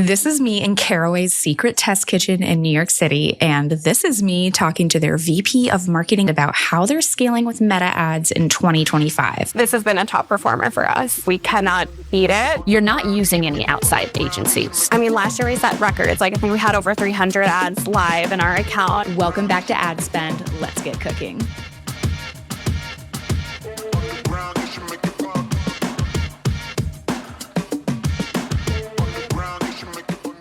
This is me in Caraway's secret test kitchen in New York City, and this is me talking to their VP of marketing about how they're scaling with Meta ads in 2025. This has been a top performer for us. We cannot beat it. You're not using any outside agencies. I mean, last year we set records. Like, I think we had over 300 ads live in our account. Welcome back to Ad Spend. Let's get cooking.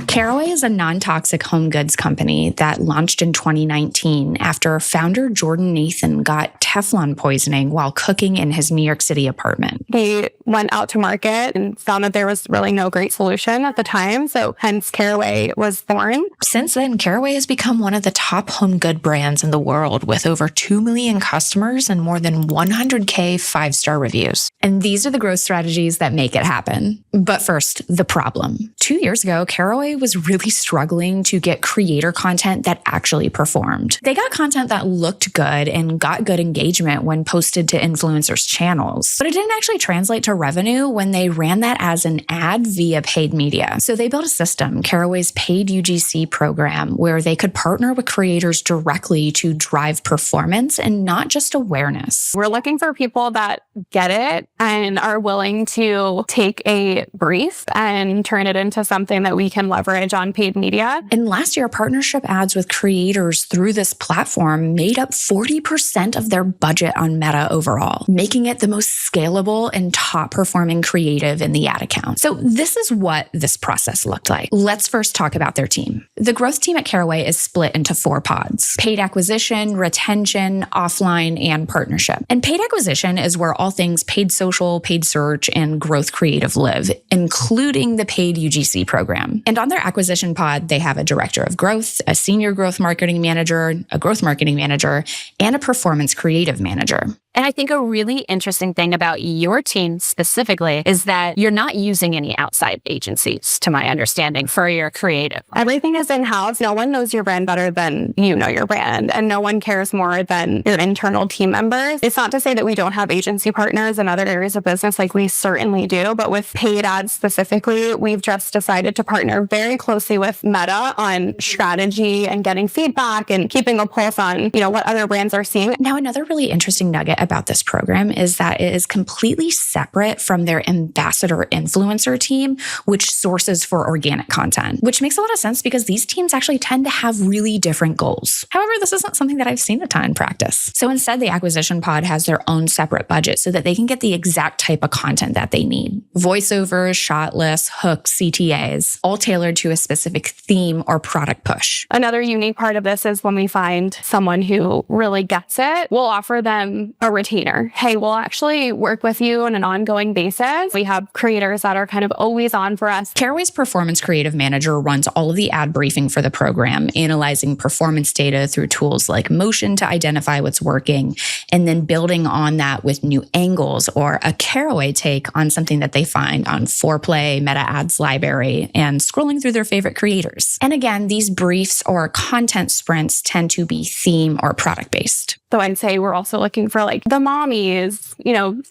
Caraway is a non-toxic home goods company that launched in 2019 after founder Jordan Nathan got Teflon poisoning while cooking in his New York City apartment. He went out to market and found that there was really no great solution at the time, so hence Caraway was born. Since then, Caraway has become one of the top home good brands in the world with over 2 million customers and more than 100K 5-star reviews. And these are the growth strategies that make it happen. But first, the problem. 2 years ago, Caraway was really struggling to get creator content that actually performed. They got content that looked good and got good engagement when posted to influencers' channels, but it didn't actually translate to revenue when they ran that as an ad via paid media. So they built a system, Caraway's paid UGC program, where they could partner with creators directly to drive performance and not just awareness. We're looking for people that get it and are willing to take a brief and turn it into something that we can leverage on paid media. And last year, partnership ads with creators through this platform made up 40% of their budget on Meta overall, making it the most scalable and top performing creative in the ad account. So this is what this process looked like. Let's first talk about their team. The growth team at Caraway is split into 4 pods: paid acquisition, retention, offline, and partnership. And paid acquisition is where all things paid social, paid search, and growth creative live, including the paid UGC program. And on their acquisition pod, they have a director of growth, a senior growth marketing manager, a growth marketing manager, and a performance creative manager. And I think a really interesting thing about your team specifically is that you're not using any outside agencies, to my understanding, for your creative. Everything is in-house. No one knows your brand better than you know your brand, and no one cares more than your internal team members. It's not to say that we don't have agency partners in other areas of business, like we certainly do, but with paid ads specifically, we've just decided to partner very closely with Meta on strategy and getting feedback and keeping a pulse on, what other brands are seeing. Now, another really interesting nugget about this program is that it is completely separate from their ambassador influencer team, which sources for organic content, which makes a lot of sense because these teams actually tend to have really different goals. However, this isn't something that I've seen a ton in practice. So instead, the acquisition pod has their own separate budget so that they can get the exact type of content that they need. Voiceovers, shot lists, hooks, CTAs, all tailored to a specific theme or product push. Another unique part of this is when we find someone who really gets it, we'll offer them a retainer. Hey, we'll actually work with you on an ongoing basis. We have creators that are kind of always on for us. Caraway's performance creative manager runs all of the ad briefing for the program, analyzing performance data through tools like Motion to identify what's working, and then building on that with new angles or a Caraway take on something that they find on Foreplay, Meta Ads Library, and scrolling through their favorite creators. And again, these briefs or content sprints tend to be theme or product based. So I'd say we're also looking for like the mommies,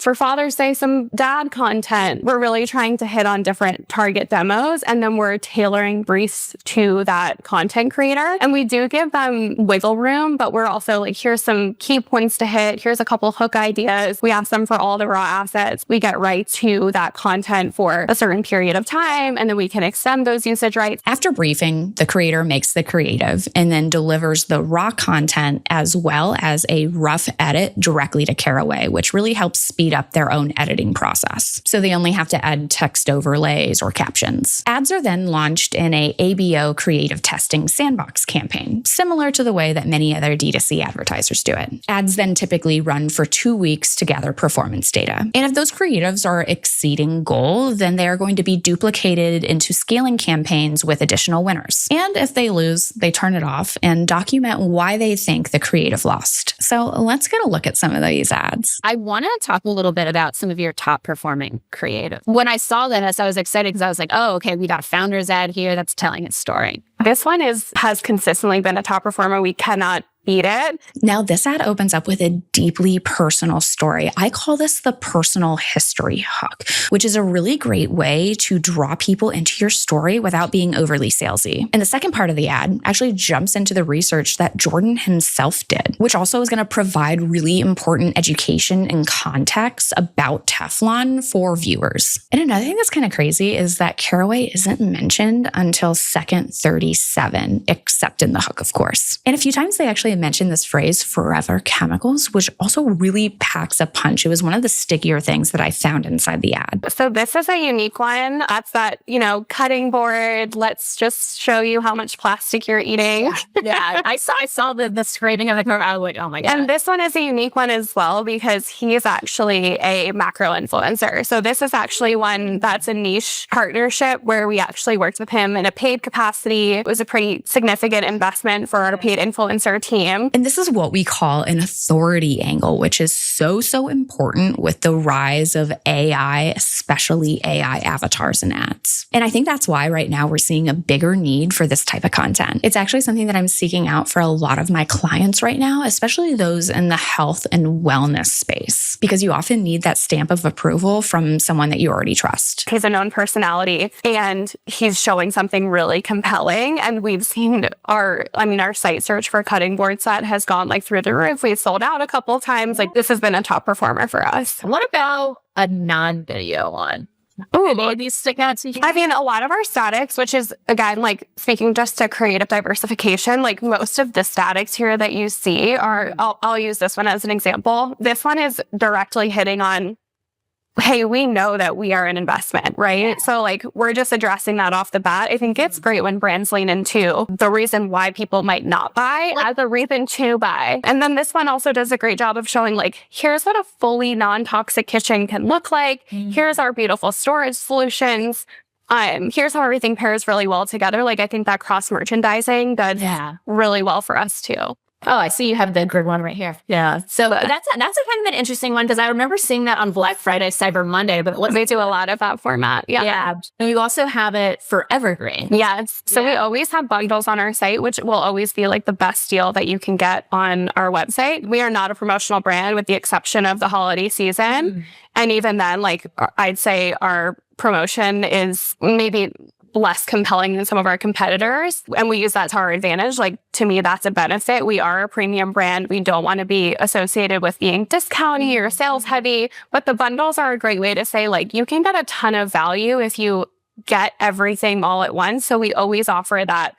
for Father's Day, some dad content. We're really trying to hit on different target demos, and then we're tailoring briefs to that content creator. And we do give them wiggle room, but we're also like, here's some key points to hit. Here's a couple hook ideas. We ask them for all the raw assets. We get right to that content for a certain period of time, and then we can extend those usage rights. After briefing, the creator makes the creative and then delivers the raw content as well as a rough edit directly to Caraway, which really helps speed up their own editing process. So they only have to add text overlays or captions. Ads are then launched in a ABO creative testing sandbox campaign, similar to the way that many other D2C advertisers do it. Ads then typically run for 2 weeks to gather performance data. And if those creatives are exceeding goal, then they are going to be duplicated into scaling campaigns with additional winners. And if they lose, they turn it off and document why they think the creative lost. So let's get a look at some of these ads. I want to talk a little bit about some of your top performing creative. When I saw this, I was excited because I was like, oh, okay, we got a founder's ad here that's telling its story. This one has consistently been a top performer. We cannot beat it. Now, this ad opens up with a deeply personal story. I call this the personal history hook, which is a really great way to draw people into your story without being overly salesy. And the second part of the ad actually jumps into the research that Jordan himself did, which also is going to provide really important education and context about Teflon for viewers. And another thing that's kind of crazy is that Caraway isn't mentioned until second 37, except in the hook, of course. And a few times they actually mentioned this phrase, forever chemicals, which also really packs a punch. It was one of the stickier things that I found inside the ad. So this is a unique one. That's that, cutting board. Let's just show you how much plastic you're eating. Yeah, I saw the scraping of the car. I was like, oh my God. And this one is a unique one as well because he is actually a macro influencer. So this is actually one that's a niche partnership where we actually worked with him in a paid capacity. It was a pretty significant investment for our paid influencer team. And this is what we call an authority angle, which is so important with the rise of AI, especially AI avatars and ads. And I think that's why right now we're seeing a bigger need for this type of content. It's actually something that I'm seeking out for a lot of my clients right now, especially those in the health and wellness space, because you often need that stamp of approval from someone that you already trust. He's a known personality and he's showing something really compelling. And we've seen our site search for cutting board set has gone through the roof. We've sold out a couple of times. This has been a top performer for us. What about a non-video one? Oh, these stick out to you? A lot of our statics, which is, again, speaking just to creative diversification, most of the statics here that you see are, I'll use this one as an example. This one is directly hitting on, hey, we know that we are an investment, right? So we're just addressing that off the bat. I think it's great when brands lean into the reason why people might not buy as a reason to buy. And then this one also does a great job of showing here's what a fully non-toxic kitchen can look like. Here's our beautiful storage solutions. Here's how everything pairs really well together. I think that cross-merchandising does really well for us too. Oh, I see you have the grid one right here. Yeah. So that's a kind of an interesting one because I remember seeing that on Black Friday, Cyber Monday, but they do a lot of that format. Yeah. And we also have it for Evergreen. Yes. So we always have bundles on our site, which will always be the best deal that you can get on our website. We are not a promotional brand with the exception of the holiday season. And even then, I'd say our promotion is maybe less compelling than some of our competitors. And we use that to our advantage. To me, that's a benefit. We are a premium brand. We don't want to be associated with being discounty or sales heavy, but the bundles are a great way to say you can get a ton of value if you get everything all at once. So we always offer that,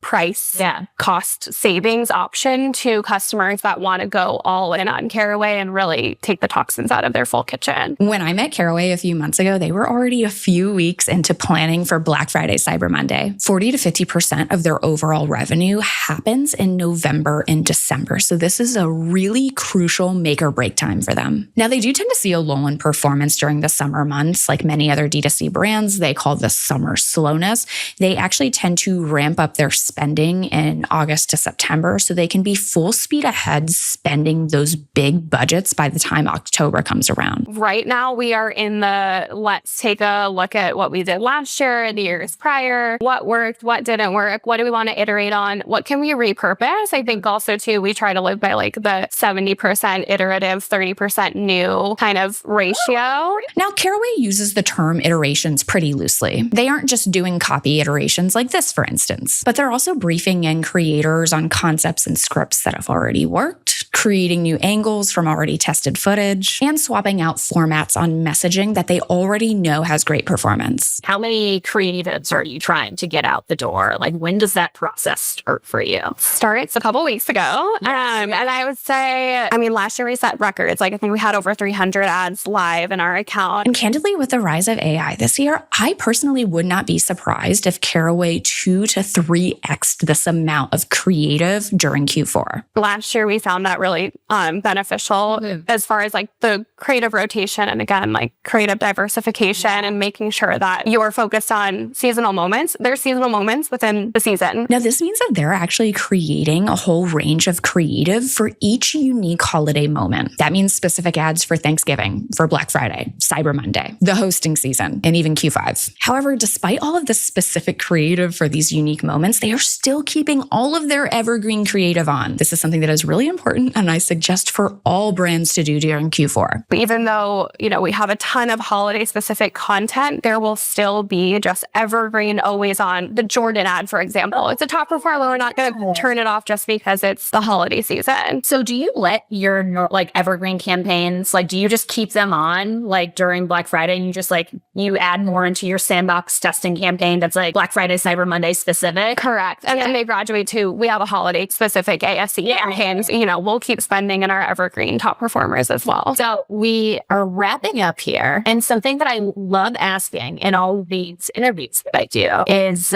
price cost savings option to customers that want to go all in on Caraway and really take the toxins out of their full kitchen. When I met Caraway a few months ago, they were already a few weeks into planning for Black Friday, Cyber Monday. 40 to 50% of their overall revenue happens in November and December. So this is a really crucial make or break time for them. Now, they do tend to see a lull in performance during the summer months. Like many other D2C brands, they call this summer slowness. They actually tend to ramp up their spending in August to September so they can be full speed ahead spending those big budgets by the time October comes around. Right now, we are in the let's take a look at what we did last year and the years prior. What worked? What didn't work? What do we want to iterate on? What can we repurpose? I think also, too, we try to live by the 70% iterative, 30% new kind of ratio. Now, Caraway uses the term iterations pretty loosely. They aren't just doing copy iterations like this, for instance, but they're also briefing in creators on concepts and scripts that have already worked, creating new angles from already tested footage, and swapping out formats on messaging that they already know has great performance. How many creatives are you trying to get out the door? When does that process start for you? Starts a couple weeks ago. And I would say, last year we set records. I think we had over 300 ads live in our account. And candidly, with the rise of AI this year, I personally would not be surprised if Caraway 2 to 3x'd this amount of creative during Q4. Last year, we found that really beneficial as far as the creative rotation and again, creative diversification and making sure that you are focused on seasonal moments. There's seasonal moments within the season. Now, this means that they're actually creating a whole range of creative for each unique holiday moment. That means specific ads for Thanksgiving, for Black Friday, Cyber Monday, the hosting season, and even Q5. However, despite all of the specific creative for these unique moments, they are still keeping all of their evergreen creative on. This is something that is really important, and I suggest for all brands to do during Q4. Even though, we have a ton of holiday specific content, there will still be just evergreen, always on. The Jordan ad, for example, it's a top performer. We're not going to turn it off just because it's the holiday season. So do you let your evergreen campaigns, do you just keep them on during Black Friday, and you just you add more into your sandbox testing campaign that's Black Friday, Cyber Monday specific? Correct. And then they graduate to, we have a holiday specific ASC campaigns. We'll keep spending in our evergreen top performers as well. So we are wrapping up here. And something that I love asking in all of these interviews that I do is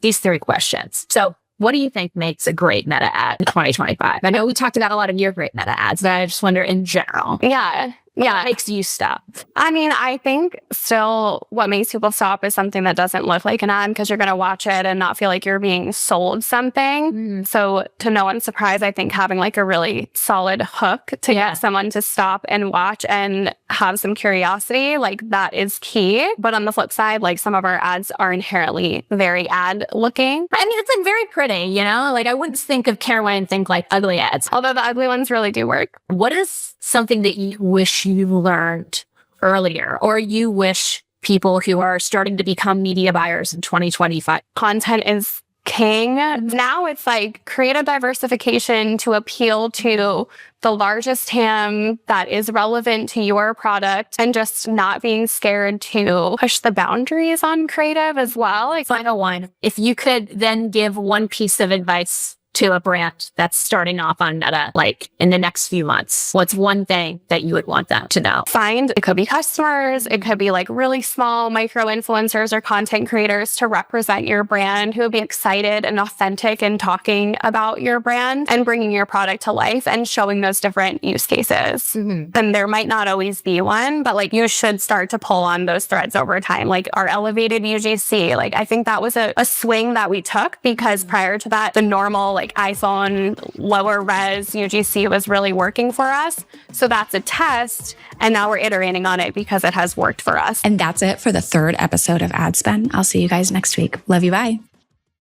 these 3 questions. So what do you think makes a great meta ad in 2025? I know we talked about a lot of your great meta ads, but I just wonder in general. Yeah. What makes you stop? I think still what makes people stop is something that doesn't look like an ad, because you're going to watch it and not feel like you're being sold something. So to no one's surprise, I think having a really solid hook to get someone to stop and watch and have some curiosity, that is key. But on the flip side, some of our ads are inherently very ad looking. It's very pretty, I wouldn't think of Caraway and think ugly ads. Although the ugly ones really do work. What is something that you wish you learned earlier, or you wish people who are starting to become media buyers in 2025? Content is king. Now it's creative diversification to appeal to the largest TAM that is relevant to your product, and just not being scared to push the boundaries on creative as well. Final one. If you could then give one piece of advice to a brand that's starting off on Meta, in the next few months, what's one thing that you would want them to know? It could be customers, it could be really small micro influencers or content creators to represent your brand, who would be excited and authentic in talking about your brand and bringing your product to life and showing those different use cases. And there might not always be one, but you should start to pull on those threads over time. Our elevated UGC, I think that was a swing that we took, because prior to that, the normal iPhone lower res UGC was really working for us. So that's a test. And now we're iterating on it because it has worked for us. And that's it for the 3rd episode of Ad Spend. I'll see you guys next week. Love you. Bye.